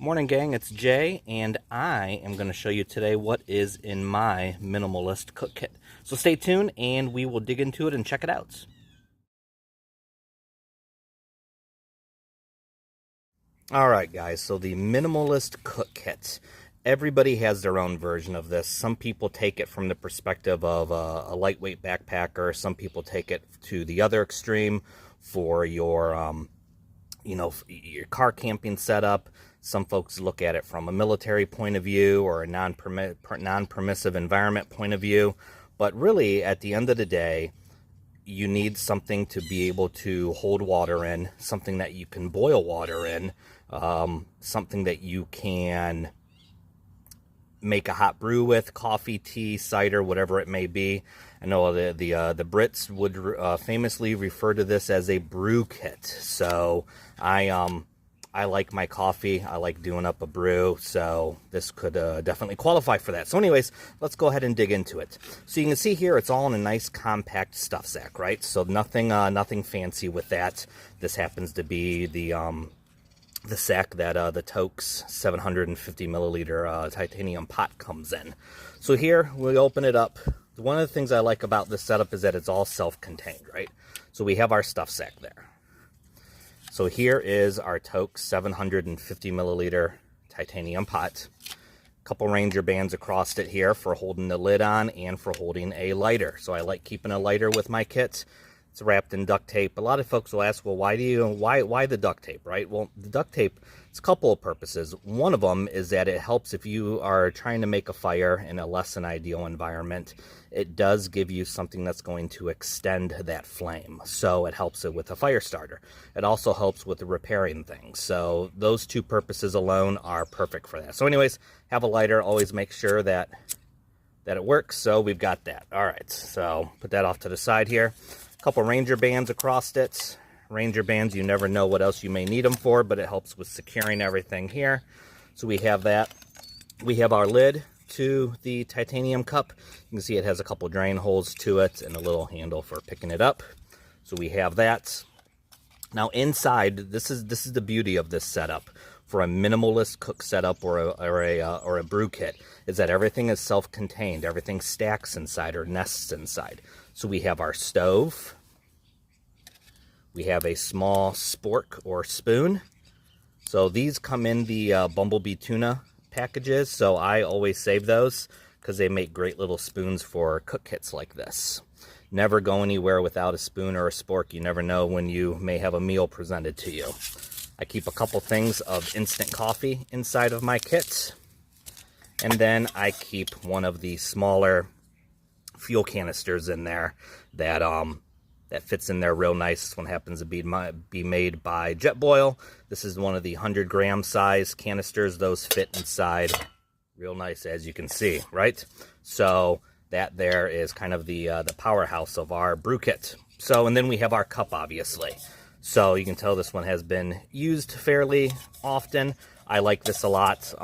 Morning gang, it's Jay, and I am going to show you today what is in my minimalist cook kit. So stay tuned and we will dig into it and check it out. Alright guys, so the minimalist cook kit. Everybody has their own version of this. Some people take it from the perspective of a lightweight backpacker. Some people take it to the other extreme for your your car camping setup. Some folks look at it from a military point of view or a non-permissive environment point of view. But really, at the end of the day, you need something to be able to hold water in, something that you can boil water in, something that you can make a hot brew with, coffee, tea, cider, whatever it may be. I know the Brits would famously refer to this as a brew kit. So I like my coffee. I like doing up a brew, so this could definitely qualify for that. So anyways, let's go ahead and dig into it. So you can see here, it's all in a nice compact stuff sack, right? So nothing fancy with that. This happens to be the sack that the TOAKS 750 milliliter titanium pot comes in. So here, we open it up. One of the things I like about this setup is that it's all self-contained, right? So we have our stuff sack there. So here is our TOAKS 750 milliliter titanium pot. A couple Ranger bands across it here for holding the lid on and for holding a lighter. So I like keeping a lighter with my kit. It's wrapped in duct tape. A lot of folks will ask, well, why the duct tape, right? Well, the duct tape, it's a couple of purposes. One of them is that it helps if you are trying to make a fire in a less than ideal environment. It does give you something that's going to extend that flame. So it helps it with a fire starter. It also helps with repairing things. So those two purposes alone are perfect for that. So anyways, have a lighter. Always make sure that it works. So we've got that. All right, so put that off to the side here. Couple Ranger bands across it. Ranger bands, you never know what else you may need them for, but it helps with securing everything here. So we have that. We have our lid to the titanium cup. You can see it has a couple drain holes to it and a little handle for picking it up. So we have that. Now inside, this is the beauty of this setup for a minimalist cook setup or a brew kit, is that everything is self-contained. Everything stacks inside or nests inside. So we have our stove. We have a small spork or spoon. So these come in the Bumblebee tuna packages. So I always save those because they make great little spoons for cook kits like this. Never go anywhere without a spoon or a spork. You never know when you may have a meal presented to you. I keep a couple things of instant coffee inside of my kit. And then I keep one of the smaller fuel canisters in there that fits in there real nice. This one happens to be made by Jetboil. This is one of the 100-gram size canisters. Those fit inside real nice, as you can see, right? So that there is kind of the powerhouse of our brew kit. So, and then we have our cup, obviously. So you can tell this one has been used fairly often. I like this a lot.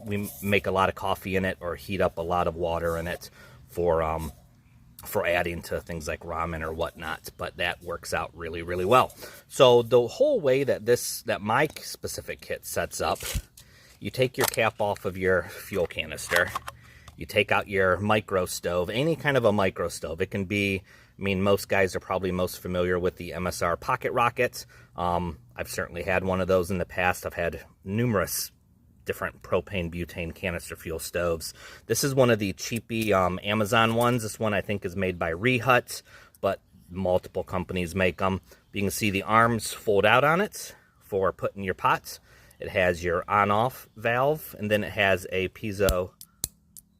We make a lot of coffee in it or heat up a lot of water in it for adding to things like ramen or whatnot, but that works out really, really well. So the whole way that my specific kit sets up, you take your cap off of your fuel canister, you take out your micro stove, any kind of a micro stove. It can be, I mean, most guys are probably most familiar with the MSR Pocket Rocket. I've certainly had one of those in the past. I've had numerous different propane butane canister fuel stoves. This is one of the cheapy Amazon ones. This one I think is made by Rehut, but multiple companies make them. You can see the arms fold out on it for putting your pots. It has your on-off valve, and then it has a piezo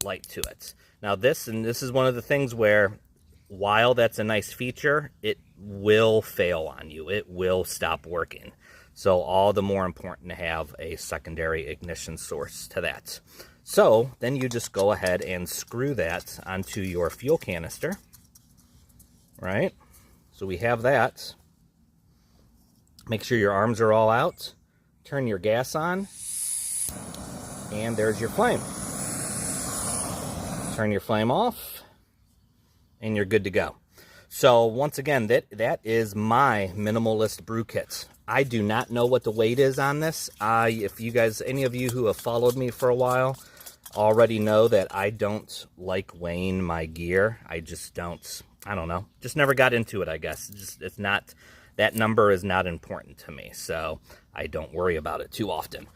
light to it. Now this is one of the things where, while that's a nice feature, it will fail on you. It will stop working. So all the more important to have a secondary ignition source to that. So then you just go ahead and screw that onto your fuel canister, right? So we have that. Make sure your arms are all out. Turn your gas on, and there's your flame. Turn your flame off, and you're good to go. So once again, that is my minimalist brew kit. I do not know what the weight is on this. If you guys, any of you who have followed me for a while, already know that I don't like weighing my gear. I just don't. I don't know. Just never got into it, I guess. It's not, that number is not important to me, so I don't worry about it too often.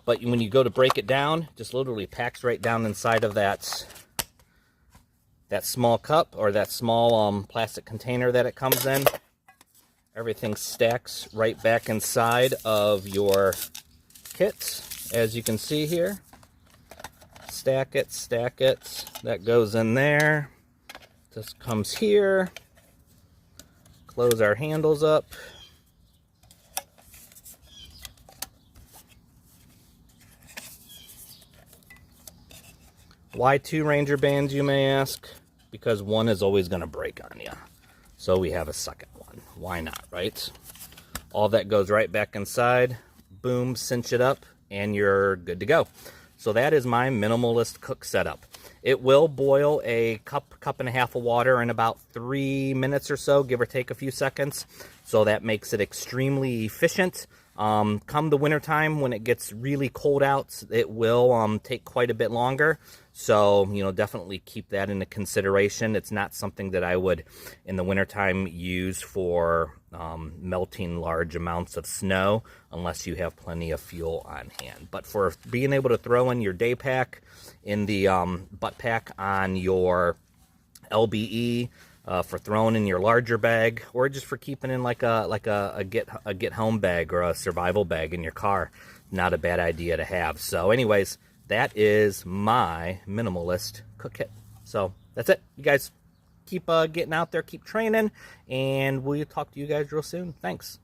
But when you go to break it down, just literally packs right down inside of that small cup, or that small plastic container that it comes in. Everything stacks right back inside of your kit, as you can see here. Stack it, that goes in there. This comes here. Close our handles up. Why 2 Ranger bands, you may ask? Because one is always going to break on you. So we have a second one. Why not, right? All that goes right back inside. Boom, cinch it up, and you're good to go. So that is my minimalist cook setup. It will boil a cup and a half of water in about 3 minutes or so, give or take a few seconds. So that makes it extremely efficient. Come the wintertime, when it gets really cold out, it will take quite a bit longer. So, you know, definitely keep that into consideration. It's not something that I would, in the wintertime, use for melting large amounts of snow, unless you have plenty of fuel on hand. But for being able to throw in your day pack, in the butt pack on your LBE, for throwing in your larger bag, or just for keeping in like a get home bag or a survival bag in your car, not a bad idea to have. So anyways, that is my minimalist cook kit. So that's it. You guys keep getting out there, keep training, and we'll talk to you guys real soon. Thanks.